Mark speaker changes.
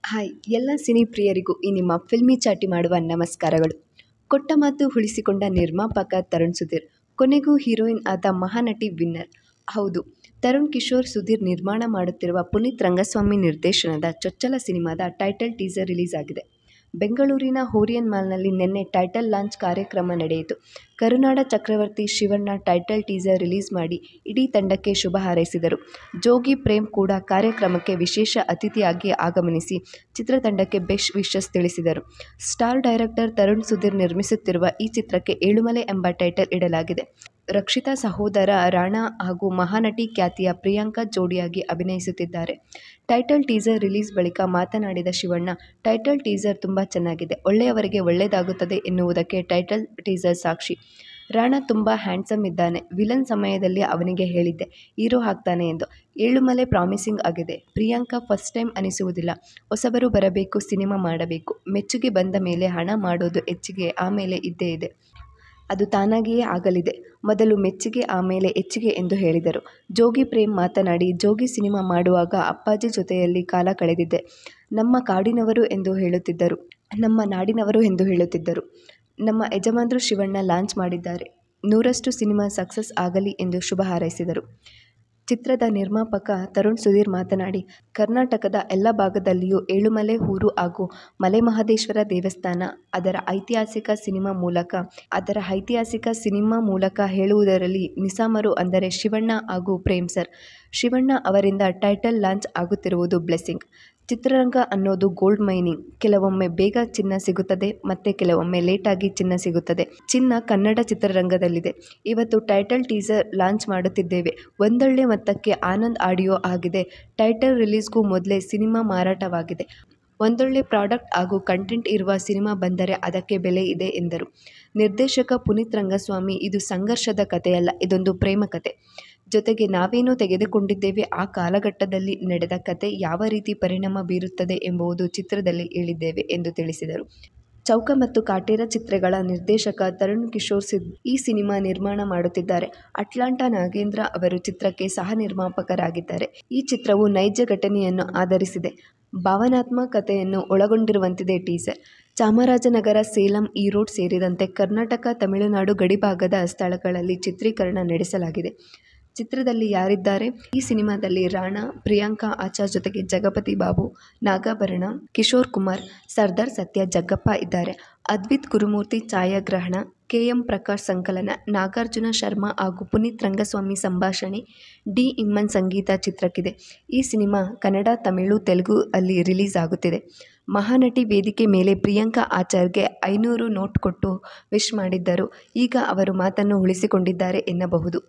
Speaker 1: Hi ಎಲ್ಲ cine ಪ್ರಿಯರಿಗೂ ಈ ನಿಮ್ಮ ಫಿಲ್ಮಿ ಚಾಟಿ ಮಾಡುವ ನಮಸ್ಕಾರಗಳು. ಕೊಟ್ಟ ಮಾತು ಉಳಿಸಿಕೊಂಡ ನಿರ್ಮಾಪಕ ತರುಣ್ ಸುಧೀರ್, ಕೊನೆಗೂ ಹೀರೋಯಿನ್ ಆದ ಮಹಾನಟಿ ವಿನ್ನರ್. ಹೌದು, ತರುಣ್ ಕಿಶೋರ್ ಸುಧೀರ್ ನಿರ್ಮಾಣ ಮಾಡುತ್ತಿರುವ ಪುನೀತ್ ರಂಗಸ್ವಾಮಿ ನಿರ್ದೇಶನದ ಚೊಚ್ಚಲ ಸಿನಿಮಾದ ಟೈಟಲ್ ಟೀಸರ್ ರಿಲೀಸ್ ಆಗಿದೆ. ಬೆಂಗಳೂರಿನ ಓರಿಯನ್ ಮಾಲ್ನಲ್ಲಿ ನಿನ್ನೆ ಟೈಟಲ್ ಲಾಂಚ್ ಕಾರ್ಯಕ್ರಮ ನಡೆಯಿತು. ಕರುನಾಡ ಚಕ್ರವರ್ತಿ ಶಿವಣ್ಣ ಟೈಟಲ್ ಟೀಸರ್ ರಿಲೀಸ್ ಮಾಡಿ ಇಡೀ ತಂಡಕ್ಕೆ ಶುಭ ಹಾರೈಸಿದರು. ಜೋಗಿ ಪ್ರೇಮ್ ಕೂಡ ಕಾರ್ಯಕ್ರಮಕ್ಕೆ ವಿಶೇಷ ಅತಿಥಿಯಾಗಿ ಆಗಮಿಸಿ ಚಿತ್ರತಂಡಕ್ಕೆ ಬೆಸ್ಟ್ ವಿಶಸ್ ತಿಳಿಸಿದರು. ಸ್ಟಾರ್ ಡೈರೆಕ್ಟರ್ ತರುಣ್ ಸುಧೀರ್ ನಿರ್ಮಿಸುತ್ತಿರುವ ಈ ಚಿತ್ರಕ್ಕೆ ಏಳುಮಲೆ ಎಂಬ ಟೈಟಲ್ ಇಡಲಾಗಿದೆ. ರಕ್ಷಿತಾ ಸಹೋದರ ರಾಣಾ ಹಾಗೂ ಮಹಾನಟಿ ಖ್ಯಾತಿಯ ಪ್ರಿಯಾಂಕಾ ಜೋಡಿಯಾಗಿ ಅಭಿನಯಿಸುತ್ತಿದ್ದಾರೆ. ಟೈಟಲ್ ಟೀಸರ್ ರಿಲೀಸ್ ಬಳಿಕ ಮಾತನಾಡಿದ ಶಿವಣ್ಣ, ಟೈಟಲ್ ಟೀಸರ್ ತುಂಬಾ ಚೆನ್ನಾಗಿದೆ. ಒಳ್ಳೆಯವರಿಗೆ ಒಳ್ಳೆಯದಾಗುತ್ತದೆ ಎನ್ನುವುದಕ್ಕೆ ಟೈಟಲ್ ಟೀಸರ್ ಸಾಕ್ಷಿ. ರಾಣಾ ತುಂಬಾ ಹ್ಯಾಂಡ್ಸಮ್ ಇದ್ದಾನೆ. ವಿಲನ್ ಸಮಯದಲ್ಲಿ ಅವನಿಗೆ ಹೇಳಿದ್ದೆ ಹೀರೋ ಆಗ್ತಾನೆ ಎಂದು. ಏಳುಮಲೆ ಪ್ರಾಮಿಸಿಂಗ್ ಆಗಿದೆ. ಪ್ರಿಯಾಂಕಾ ಫಸ್ಟ್ ಟೈಮ್ ಅನಿಸುವುದಿಲ್ಲ. ಹೊಸಬರು ಬರಬೇಕು, ಸಿನಿಮಾ ಮಾಡಬೇಕು. ಮೆಚ್ಚುಗೆ ಬಂದ ಮೇಲೆ ಹಣ ಮಾಡೋದು ಹೆಚ್ಚಿಗೆ, ಆಮೇಲೆ ಇದ್ದೇ ಇದೆ. ಅದು ತಾನಾಗಿಯೇ ಆಗಲಿದೆ. ಮೊದಲು ಮೆಚ್ಚುಗೆ, ಆಮೇಲೆ ಹೆಚ್ಚಿಗೆ ಎಂದು ಹೇಳಿದರು. ಜೋಗಿ ಪ್ರೇಮ್ ಮಾತನಾಡಿ, ಜೋಗಿ ಸಿನಿಮಾ ಮಾಡುವಾಗ ಅಪ್ಪಾಜಿ ಜೊತೆಯಲ್ಲಿ ಕಾಲ ಕಳೆದಿದ್ದೆ. ನಮ್ಮ ಕಾಡಿನವರು ಎಂದು ಹೇಳುತ್ತಿದ್ದರು. ನಮ್ಮ ನಾಡಿನವರು ಎಂದು ಹೇಳುತ್ತಿದ್ದರು. ನಮ್ಮ ಯಜಮಾನ್ರು ಶಿವಣ್ಣ ಲಾಂಚ್ ಮಾಡಿದ್ದಾರೆ. 100ರಷ್ಟು ಸಿನಿಮಾ ಸಕ್ಸಸ್ ಆಗಲಿ ಎಂದು ಶುಭ ಹಾರೈಸಿದರು. ಚಿತ್ರದ ನಿರ್ಮಾಪಕ ತರುಣ್ ಸುಧೀರ್ ಮಾತನಾಡಿ, ಕರ್ನಾಟಕದ ಎಲ್ಲ ಭಾಗದಲ್ಲಿಯೂ ಏಳುಮಲೆ ಊರು ಹಾಗೂ ಮಲೆಮಹದೇಶ್ವರ ದೇವಸ್ಥಾನ ಅದರ ಐತಿಹಾಸಿಕ ಸಿನಿಮಾ ಮೂಲಕ ಹೇಳುವುದರಲ್ಲಿ ನಿಸಾಮರು ಅಂದರೆ ಶಿವಣ್ಣ ಹಾಗೂ ಪ್ರೇಮ್ ಸರ್. ಶಿವಣ್ಣ ಅವರಿಂದ ಟೈಟಲ್ ಲಾಂಚ್ ಆಗುತ್ತಿರುವುದು ಬ್ಲೆಸ್ಸಿಂಗ್. ಚಿತ್ರರಂಗ ಅನ್ನೋದು ಗೋಲ್ಡ್ ಮೈನಿಂಗ್. ಕೆಲವೊಮ್ಮೆ ಬೇಗ ಚಿನ್ನ ಸಿಗುತ್ತದೆ, ಮತ್ತೆ ಕೆಲವೊಮ್ಮೆ ಲೇಟಾಗಿ ಚಿನ್ನ ಸಿಗುತ್ತದೆ. ಚಿನ್ನ ಕನ್ನಡ ಚಿತ್ರರಂಗದಲ್ಲಿದೆ. ಇವತ್ತು ಟೈಟಲ್ ಟೀಸರ್ ಲಾಂಚ್ ಮಾಡುತ್ತಿದ್ದೇವೆ. ಒಂದೊಳ್ಳೆ ಮೊತ್ತಕ್ಕೆ ಆನಂದ್ ಆಡಿಯೋ ಆಗಿದೆ. ಟೈಟಲ್ ರಿಲೀಸ್ಗೂ ಮೊದಲೇ ಸಿನಿಮಾ ಮಾರಾಟವಾಗಿದೆ. ಒಂದೊಳ್ಳೆ ಪ್ರಾಡಕ್ಟ್ ಹಾಗೂ ಕಂಟೆಂಟ್ ಇರುವ ಸಿನಿಮಾ ಬಂದರೆ ಅದಕ್ಕೆ ಬೆಲೆ ಇದೆ ಎಂದರು. ನಿರ್ದೇಶಕ ಪುನೀತ್ ರಂಗಸ್ವಾಮಿ, ಇದು ಸಂಘರ್ಷದ ಕಥೆಯಲ್ಲ, ಇದೊಂದು ಪ್ರೇಮ ಕಥೆ. ಜೊತೆಗೆ ನಾವೇನು ತೆಗೆದುಕೊಂಡಿದ್ದೇವೆ, ಆ ಕಾಲಘಟ್ಟದಲ್ಲಿ ನಡೆದ ಕಥೆ ಯಾವ ರೀತಿ ಪರಿಣಾಮ ಬೀರುತ್ತದೆ ಎಂಬುದು ಚಿತ್ರದಲ್ಲಿ ಹೇಳಿದ್ದೇವೆ ಎಂದು ತಿಳಿಸಿದರು. ಚೌಕ ಮತ್ತು ಕಾಟೇರ ಚಿತ್ರಗಳ ನಿರ್ದೇಶಕ ತರುಣ್ ಕಿಶೋರ್ ಈ ಸಿನಿಮಾ ನಿರ್ಮಾಣ ಮಾಡುತ್ತಿದ್ದಾರೆ. ಅಟ್ಲಾಂಟಾ ನಾಗೇಂದ್ರ ಅವರು ಚಿತ್ರಕ್ಕೆ ಸಹ ನಿರ್ಮಾಪಕರಾಗಿದ್ದಾರೆ. ಈ ಚಿತ್ರವು ನೈಜ ಘಟನೆಯನ್ನು ಆಧರಿಸಿದೆ. ಭಾವನಾತ್ಮಕತೆಯನ್ನು ಒಳಗೊಂಡಿರುವಂತಿದೆ ಟೀಸರ್. ಚಾಮರಾಜನಗರ, ಸೇಲಂ, ಈರೋಡ್ ಸೇರಿದಂತೆ ಕರ್ನಾಟಕ, ತಮಿಳುನಾಡು ಗಡಿಭಾಗದ ಸ್ಥಳಗಳಲ್ಲಿ ಚಿತ್ರೀಕರಣ ನಡೆಸಲಾಗಿದೆ. ಚಿತ್ರದಲ್ಲಿ ಯಾರಿದ್ದಾರೆ? ಈ ಸಿನಿಮಾದಲ್ಲಿ ರಾಣಾ, ಪ್ರಿಯಾಂಕಾ ಆಚಾರ್ ಜೊತೆಗೆ ಜಗಪತಿ ಬಾಬು, ನಾಗಾಭರಣ, ಕಿಶೋರ್ ಕುಮಾರ್, ಸರ್ದಾರ್ ಸತ್ಯ, ಜಗ್ಗಪ್ಪ ಇದ್ದಾರೆ. ಅದ್ವಿತ್ ಗುರುಮೂರ್ತಿ ಛಾಯಾಗ್ರಹಣ, ಕೆ. ಎಂ. ಪ್ರಕಾಶ್ ಸಂಕಲನ, ನಾಗಾರ್ಜುನ ಶರ್ಮಾ ಹಾಗೂ ಪುನೀತ್ ರಂಗಸ್ವಾಮಿ ಸಂಭಾಷಣೆ, ಡಿ. ಇಮ್ಮನ್ ಸಂಗೀತ ಚಿತ್ರಕ್ಕಿದೆ. ಈ ಸಿನಿಮಾ ಕನ್ನಡ, ತಮಿಳು, ತೆಲುಗು ಅಲ್ಲಿ ರಿಲೀಸ್ ಆಗುತ್ತಿದೆ. ಮಹಾನಟಿ ವೇದಿಕೆ ಮೇಲೆ ಪ್ರಿಯಾಂಕಾ ಆಚಾರ್ಗೆ 500 ನೋಟ್ ಕೊಟ್ಟು ವಿಶ್ ಮಾಡಿದ್ದರು. ಈಗ ಅವರು ಮಾತನ್ನು ಉಳಿಸಿಕೊಂಡಿದ್ದಾರೆ ಎನ್ನಬಹುದು.